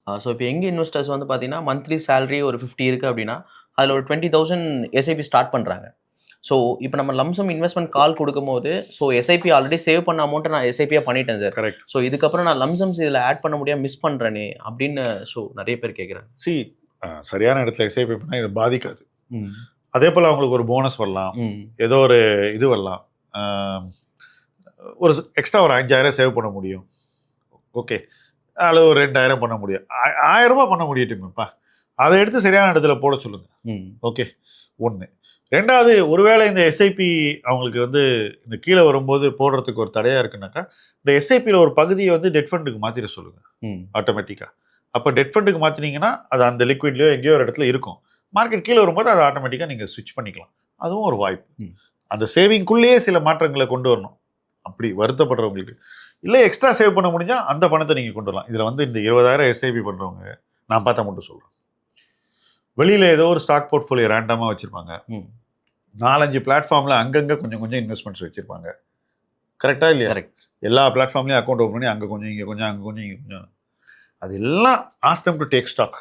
So இப்போ young investors வந்து பார்த்தீங்கன்னா, மந்த்லி சேலரி ஒரு 50 இருக்கு அப்படின்னா, அதில ஒரு 20,000 எஸ்ஐபி ஸ்டார்ட் பண்றாங்க. ஸோ இப்போ நம்ம லம்சம் இன்வெஸ்ட்மென்ட் கால் குடுக்கும்போது, ஸோ எஸ்ஐபி ஆல்ரெடி சேவ் பண்ண அமௌண்ட்ட நான் எஸ்ஐபியா பண்ணிட்டேன் சார். கரெக்ட். ஸோ இதுக்கப்புறம் நான் லம்சம்ஸ் இதில ஆட் பண்ண முடியாம மிஸ் பண்றேனே அப்படின்னு நெறைய பேர் கேட்குறாங்க. சரியான இடத்துல எஸ்ஐபி பண்ணா இது பாதிக்காது. ம். அதே போல அவங்களுக்கு ஒரு போனஸ் வரலாம். ம். ஏதோ ஒரு இது வரலாம். ஒரு எக்ஸ்ட்ரா ஒரு 5,000 சேவ் பண்ண முடியும். ஓகே. அதில் ஒரு 2,000 பண்ண முடியும். 1,000 ரூபாய் பண்ண முடியட்டுங்கப்பா. அதை எடுத்து சரியான இடத்துல போட சொல்லுங்க. ஓகே. 1. 2வது, ஒருவேளை இந்த எஸ்ஐபி அவங்களுக்கு வந்து இந்த கீழே வரும்போது போடுறதுக்கு ஒரு தடையா இருக்குனாக்கா, இந்த எஸ்ஐபியில் ஒரு பகுதியை வந்து டெட் ஃபண்டுக்கு மாற்றிட சொல்லுங்க ஆட்டோமேட்டிக்காக. அப்போ டெட் ஃபண்டுக்கு மாற்றினீங்கன்னா அது அந்த லிக்விட்லையோ எங்கேயோ ஒரு இடத்துல இருக்கும். மார்க்கெட் கீழே வரும்போது அதை ஆட்டோமேட்டிக்காக நீங்கள் ஸ்விட்ச் பண்ணிக்கலாம். அதுவும் ஒரு வாய்ப்பு. அந்த சேவிங்குள்ளேயே சில மாற்றங்களை கொண்டு வரணும். அப்படி வருத்தப்படுறவங்களுக்கு இல்லை எக்ஸ்ட்ரா சேவ் பண்ண முடிஞ்சால் அந்த பணத்தை நீங்கள் கொண்டு வரலாம். இதில் வந்து இந்த 20,000 எஸ்ஐபி பண்ணுறவங்க நான் பார்த்தா மட்டும் சொல்கிறேன். வெளியில் ஏதோ ஒரு ஸ்டாக் போர்ட்ஃபோலியோ ரேண்டமாக வச்சுருப்பாங்க. 4-5 பிளாட்ஃபார்மில் அங்கங்கே கொஞ்சம் கொஞ்சம் இன்வெஸ்ட்மெண்ட்ஸ் வச்சுருப்பாங்க. கரெக்டாக இல்லையா? கரெக்ட். எல்லா பிளாட்ஃபார்ம்லேயும் அக்கௌண்ட் ஓப்பன் பண்ணி அங்கே கொஞ்சம் இங்கே கொஞ்சம் அங்கே கொஞ்சம் இங்கே கொஞ்சம், அது எல்லாம் ask them to take stock.